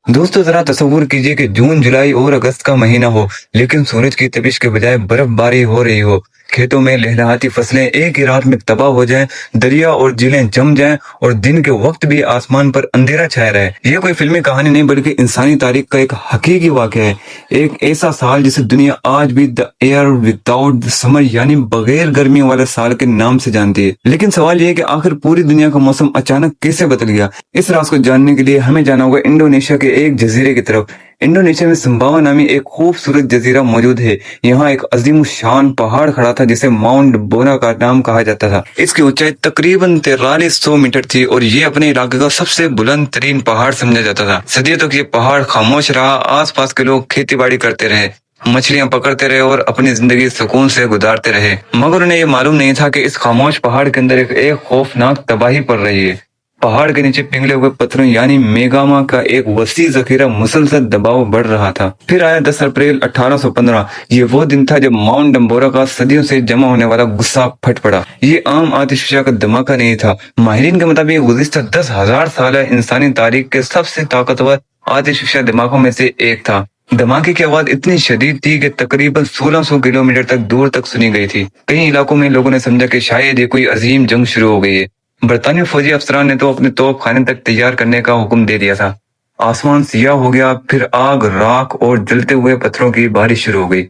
दोस्तों जरा तस्वीर कीजिए कि जून जुलाई और अगस्त का महीना हो, लेकिन सूरज की तपिश के बजाय बर्फबारी हो रही हो। खेतों में लहलहाती फसलें एक ही रात में तबाह हो जाएं, दरिया और झीलें जम जाएं और दिन के वक्त भी आसमान पर अंधेरा छाया रहे। ये कोई फिल्मी कहानी नहीं बल्कि इंसानी तारीख का एक हकीकी वाक़या है। एक ऐसा साल जिसे दुनिया आज भी the air without the summer यानी बगैर गर्मी वाले साल के नाम से जानती है। लेकिन सवाल ये है कि आखिर पूरी दुनिया का मौसम अचानक कैसे बदल गया। इस राज को जानने के लिए हमें जाना होगा इंडोनेशिया के एक जजीरे की तरफ। इंडोनेशिया में सुम्बावा नामी एक खूबसूरत जजीरा मौजूद है। यहाँ एक अजीम शान पहाड़ खड़ा था जिसे माउंट बोना का नाम कहा जाता था। इसकी ऊंचाई तकरीबन 4300 मीटर थी और ये अपने इलाके का सबसे बुलंद तरीन पहाड़ समझा जाता था। सदियों तक ये पहाड़ खामोश रहा, आसपास के लोग खेती बाड़ी करते रहे, मछलियां पकड़ते रहे और अपनी जिंदगी सुकून से गुजारते रहे। मगर उन्हें ये मालूम नहीं था कि इस खामोश पहाड़ के अंदर एक खौफनाक तबाही पड़ रही है। पहाड़ के नीचे पिघले हुए पत्थरों यानी मेगामा का एक वसी जखीरा मुसलसल दबाव बढ़ रहा था। फिर आया 10 अप्रैल 1815। ये वो दिन था जब माउंट डम्बोरा का सदियों से जमा होने वाला गुस्सा फट पड़ा। ये आम आतिशफशा का धमाका नहीं था। माहिरीन के मुताबिक गुज़िश्ता 10,000 साल इंसानी तारीख के सबसे ताकतवर आतिशफशा धमाकों में से एक था। धमाके की आवाज इतनी शदीद थी कि तकरीबन 1600 किलोमीटर तक दूर तक सुनी गई थी। कई इलाकों में लोगों ने समझा कि शायद ये कोई अजीम जंग शुरू हो गई है। बरतानी फौजी अफसरान ने तो अपने तोप खाने तक तैयार करने का हुक्म दे दिया था। आसमान सियाह हो गया, फिर आग, राख और जलते हुए पत्थरों की बारिश शुरू हो गई।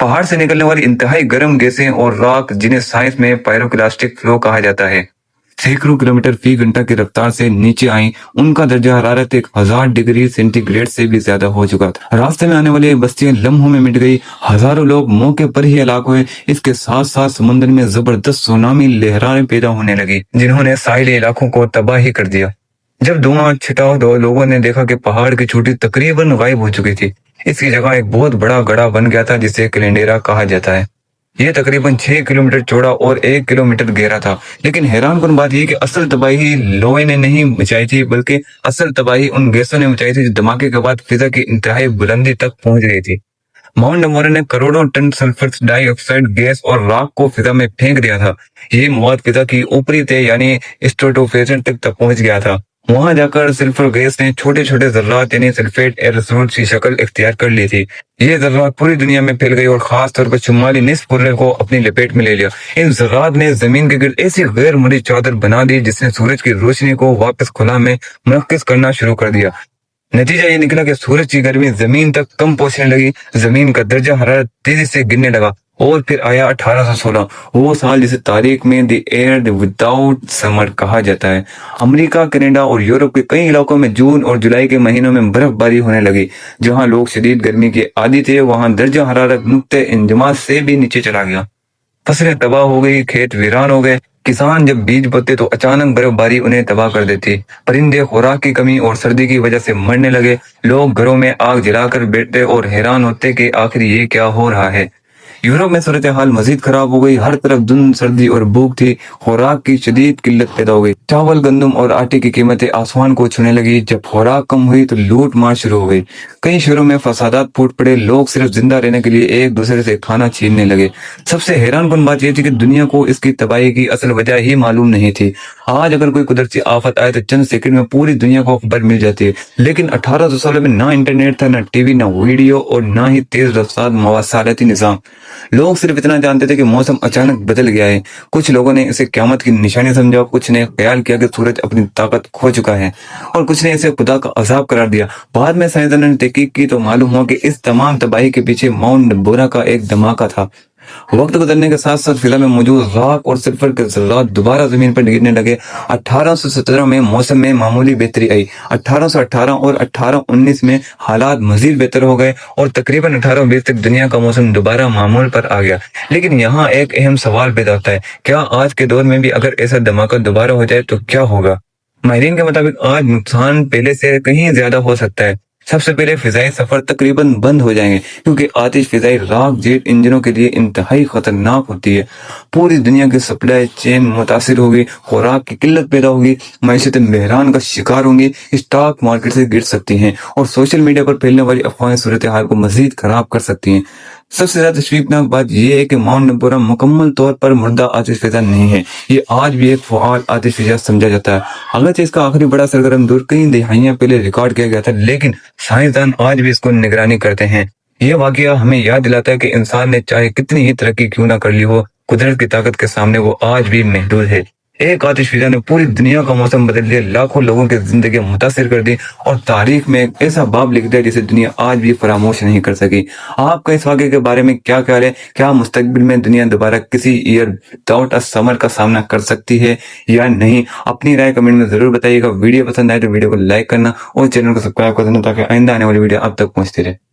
पहाड़ से निकलने वाली इंतहाई गर्म गैसें और राख, जिन्हें साइंस में पायरोक्लास्टिक फ्लो कहा जाता है, सैकड़ों किलोमीटर फी घंटा की रफ्तार से नीचे आई। उनका दर्जा हरारत 1000 डिग्री सेंटीग्रेड से भी ज्यादा हो चुका था। रास्ते में आने वाली बस्तियां लम्हों में मिट गई। हजारों लोग मौके पर ही हलाक हुए। इसके साथ साथ समुद्र में जबरदस्त सुनामी लहरें पैदा होने लगी, जिन्होंने साहिली इलाकों को तबाह ही कर दिया। जब धुआं छिटा तो लोगों ने देखा कि पहाड़ की चोटी तकरीबन गायब हो चुकी थी। इसकी जगह एक बहुत बड़ा गड्ढा बन गया था जिसे कैलेंडेरा कहा जाता है। यह तकरीबन 6 किलोमीटर चौड़ा और 1 किलोमीटर गहरा था। लेकिन हैरानकुन बात यह कि असल तबाही लोहे ने नहीं मचाई थी, बल्कि असल तबाही उन गैसों ने मचाई थी जो धमाके के बाद फिजा की इंतहाई बुलंदी तक पहुंच गई थी। माउंट डम्बोरा ने करोड़ों टन सल्फर डाइऑक्साइड गैस और राख को फिजा में फेंक दिया था। ये मौत फिजा की ऊपरी तय यानी स्ट्रेटोस्फेयर तक पहुंच गया था। वहां जाकर सल्फर गैस ने छोटे छोटे जर्रात यानी सल्फेट एरोसोल की शक्ल इख्तियार कर ली थी। ये जर्रात पूरी दुनिया में फैल गई और खास तौर पर शुमाली निस्फ कुल्ले को अपनी लपेट में ले लिया। इन जर्रात ने जमीन के गिर्द ऐसी गैर मुरी चादर बना दी जिसने सूरज की रोशनी को वापस खुला में मुनक्किस करना शुरू कर दिया। नतीजा ये निकला कि सूरज की गर्मी जमीन तक कम पहुंचने लगी, जमीन का दर्जा हरारत तेजी से गिरने लगा। और फिर आया 1816, वो साल जिसे तारीख में द एयर विदाउट समर कहा जाता है। अमेरिका, कनाडा और यूरोप के कई इलाकों में जून और जुलाई के महीनों में बर्फबारी होने लगी। जहां लोग शदीद गर्मी के आदी थे, वहां दर्जा हरारत नुक्ते इंजमाज से भी नीचे चला गया। फसलें तबाह हो गई, खेत वीरान हो गए। किसान जब बीज बोते तो अचानक बर्फबारी उन्हें तबाह कर देती। परिंदे खुराक की कमी और सर्दी की वजह से मरने लगे। लोग घरों में आग जलाकर बैठते और हैरान होते कि आखिर ये क्या हो रहा है। यूरोप में सूरत हाल मजीद खराब हो गई। हर तरफ धुंध, सर्दी और भूख थी। खुराक की शदीद किल्लत पैदा हो गई। चावल, गंदम और आटे की कीमतें आसमान को छूने लगी। जब खुराक कम हुई तो लूट मार शुरू हो गई। कई शहरों में फसादात फूट पड़े। लोग सिर्फ जिंदा रहने के लिए एक दूसरे से खाना छीनने लगे। सबसे हैरानकुन बात यह थी कि दुनिया को इसकी तबाही की असल वजह ही मालूम नहीं थी। आज अगर कोई कुदरती आफत आए तो चंद सेकंड में पूरी दुनिया को खबर मिल जाती है। लेकिन 1816 में ना इंटरनेट था, ना टीवी, ना वीडियो और ना ही तेज रफ्तार मवासालती निजाम। लोग सिर्फ इतना जानते थे कि मौसम अचानक बदल गया है। कुछ लोगों ने इसे क़यामत की निशानी समझा, कुछ ने ख्याल किया कि सूरज अपनी ताकत खो चुका है और कुछ ने इसे खुदा का अजाब करार दिया। बाद में साइंसदानों ने तहकीक की तो मालूम हुआ कि इस तमाम तबाही के पीछे माउंट बोरा का एक धमाका था। वक्त गुजरने के साथ साथ फिजा में मौजूद राख और सल्फर के जर्रात दोबारा जमीन पर गिरने लगे। 1817 में मौसम में मामूली बेहतरी आई। 1818 और 1819 में हालात मजीद बेहतर हो गए और तकरीबन 1820 तक दुनिया का मौसम दोबारा मामूल पर आ गया। लेकिन यहाँ एक अहम सवाल पैदा होता है, क्या आज के दौर में भी अगर ऐसा धमाका दोबारा हो जाए तो क्या होगा? माहिरीन के मुताबिक आज नुकसान पहले से कहीं ज्यादा हो सकता है। सबसे पहले फिजाई सफर तकरीबन बंद हो जाएंगे, क्योंकि आतिश फिजाई राख जेट इंजनों के लिए इंतहाई खतरनाक होती है। पूरी दुनिया की सप्लाई चेन मुतासिर होगी, खुराक की किल्लत पैदा होगी, मैशत बहरान का शिकार होंगी, स्टॉक मार्केट से गिर सकती हैं और सोशल मीडिया पर फैलने वाली अफवाहें सूरत हाल को मजीद खराब कर सकती हैं। सबसे ज्यादा तशवीफनाक बात यह है कि माउंट नबूरा मुकम्मल तौर पर मुर्दा आतिशफिजा नहीं है, ये आज भी एक फ़आल आतिशफिजा समझा जाता है। अगरचे इसका आखिरी बड़ा सरगर्म दौर कई दहाइयां पहले रिकॉर्ड किया गया था, लेकिन साइंसदान आज भी इसको निगरानी करते हैं। यह वाकया हमें याद दिलाता है कि इंसान ने चाहे कितनी ही तरक्की क्यों ना कर ली हो, कुदरत की ताकत के सामने वो आज भी महदूद है। एक आतिशफिजा ने पूरी दुनिया का मौसम बदल दिया, लाखों लोगों की जिंदगी मुतासिर कर दी और तारीख में एक ऐसा बाब लिख दिया जिसे दुनिया आज भी फरामोश नहीं कर सकी। आपका इस वाक़े के बारे में क्या ख्याल है? क्या मुस्तकबिल में दुनिया दोबारा किसी ईयर विदाउट अ समर का सामना कर सकती है या नहीं? अपनी राय कमेंट में जरूर बताइएगा। वीडियो पसंद आए तो वीडियो को लाइक करना और चैनल को सब्सक्राइब कर देना ताकि आइंदा आने वाली वीडियो आप तक पहुंचती रहे।